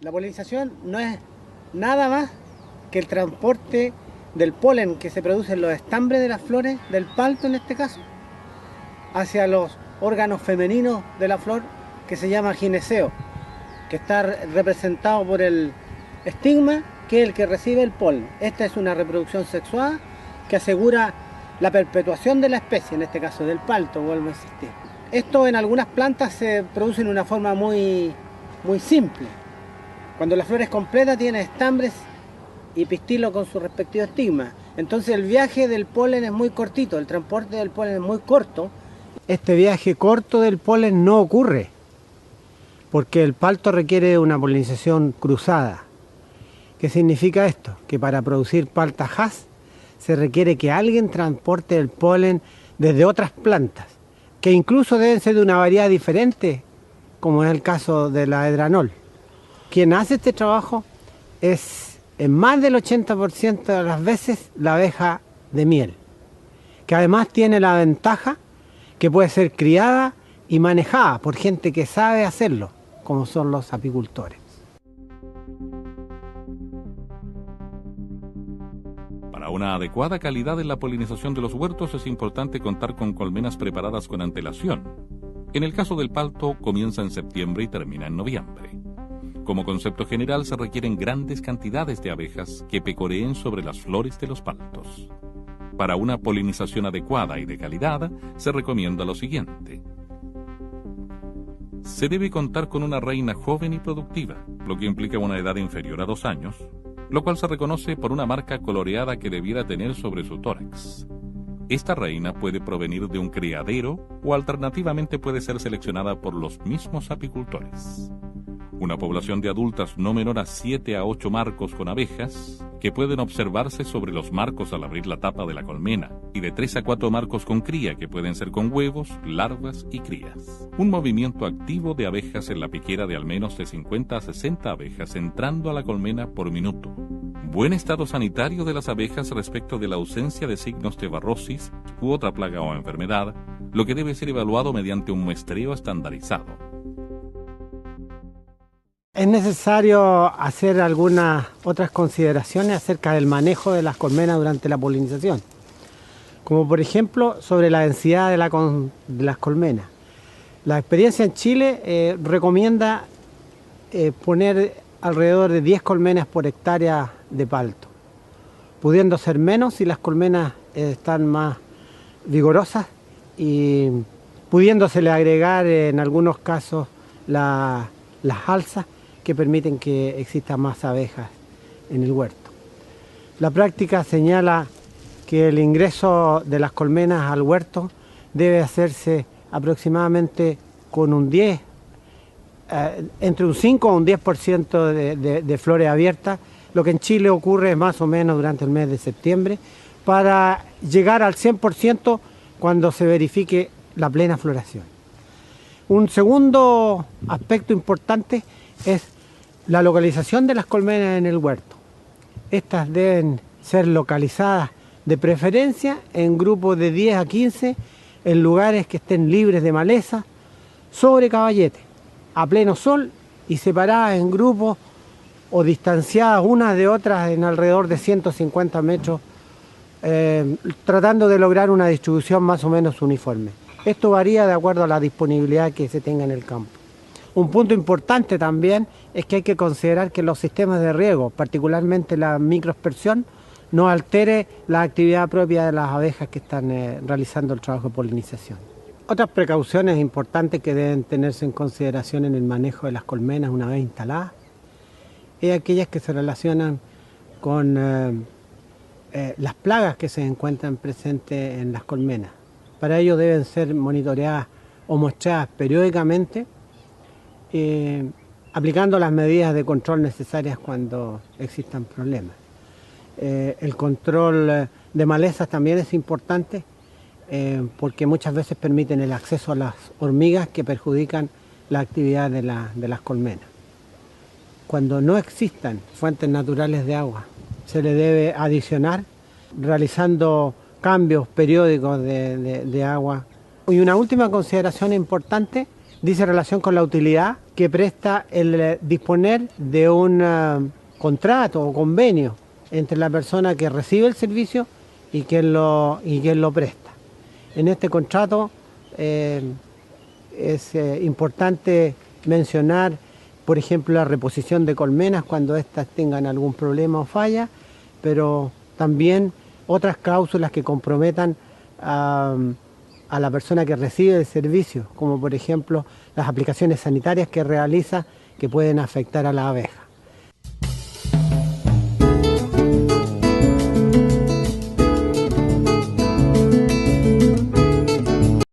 La polinización no es nada más que el transporte del polen que se produce en los estambres de las flores, del palto en este caso, hacia los órganos femeninos de la flor, que se llama gineceo, que está representado por el estigma, que es el que recibe el polen. Esta es una reproducción sexuada que asegura la perpetuación de la especie, en este caso del palto, vuelve a existir. Esto en algunas plantas se produce de una forma muy simple. Cuando la flor es completa tiene estambres y pistilo con su respectivo estigma. Entonces el viaje del polen es muy cortito, el transporte del polen es muy corto. Este viaje corto del polen no ocurre porque el palto requiere una polinización cruzada. ¿Qué significa esto? Que para producir palta Hass se requiere que alguien transporte el polen desde otras plantas, que incluso deben ser de una variedad diferente, como es el caso de la edranol. Quien hace este trabajo es, en más del 80% de las veces, la abeja de miel, que además tiene la ventaja que puede ser criada y manejada por gente que sabe hacerlo, como son los apicultores. Para una adecuada calidad en la polinización de los huertos es importante contar con colmenas preparadas con antelación. En el caso del palto, comienza en septiembre y termina en noviembre. Como concepto general, se requieren grandes cantidades de abejas que pecoreen sobre las flores de los paltos. Para una polinización adecuada y de calidad, se recomienda lo siguiente. Se debe contar con una reina joven y productiva, lo que implica una edad inferior a 2 años, lo cual se reconoce por una marca coloreada que debiera tener sobre su tórax. Esta reina puede provenir de un criadero o alternativamente puede ser seleccionada por los mismos apicultores. Una población de adultas no menor a 7 a 8 marcos con abejas, que pueden observarse sobre los marcos al abrir la tapa de la colmena, y de 3 a 4 marcos con cría, que pueden ser con huevos, larvas y crías. Un movimiento activo de abejas en la piquera de al menos de 50 a 60 abejas entrando a la colmena por minuto. Buen estado sanitario de las abejas respecto de la ausencia de signos de barrosis u otra plaga o enfermedad, lo que debe ser evaluado mediante un muestreo estandarizado. Es necesario hacer algunas otras consideraciones acerca del manejo de las colmenas durante la polinización, como por ejemplo sobre la densidad de las colmenas. La experiencia en Chile recomienda poner alrededor de 10 colmenas por hectárea de palto, pudiendo ser menos si las colmenas están más vigorosas y pudiéndosele agregar en algunos casos las alzas que permiten que existan más abejas en el huerto. La práctica señala que el ingreso de las colmenas al huerto debe hacerse aproximadamente con entre un 5 o un 10% de flores abiertas, lo que en Chile ocurre más o menos durante el mes de septiembre, para llegar al 100% cuando se verifique la plena floración. Un segundo aspecto importante es la localización de las colmenas en el huerto. Estas deben ser localizadas de preferencia en grupos de 10 a 15 en lugares que estén libres de maleza, sobre caballete, a pleno sol y separadas en grupos o distanciadas unas de otras en alrededor de 150 metros, tratando de lograr una distribución más o menos uniforme. Esto varía de acuerdo a la disponibilidad que se tenga en el campo. Un punto importante también es que hay que considerar que los sistemas de riego, particularmente la microaspersión, no altere la actividad propia de las abejas que están realizando el trabajo de polinización. Otras precauciones importantes que deben tenerse en consideración en el manejo de las colmenas una vez instaladas es aquellas que se relacionan con las plagas que se encuentran presentes en las colmenas. Para ello deben ser monitoreadas o muestreadas periódicamente, aplicando las medidas de control necesarias cuando existan problemas. El control de malezas también es importante porque muchas veces permiten el acceso a las hormigas que perjudican la actividad de las colmenas. Cuando no existan fuentes naturales de agua, se le debe adicionar realizando cambios periódicos de agua. Y una última consideración importante dice relación con la utilidad que presta el disponer de un contrato o convenio entre la persona que recibe el servicio y quien lo presta. En este contrato es importante mencionar, por ejemplo, la reposición de colmenas cuando éstas tengan algún problema o falla, pero también otras cláusulas que comprometan a la persona que recibe el servicio, como por ejemplo las aplicaciones sanitarias que realiza que pueden afectar a la abeja.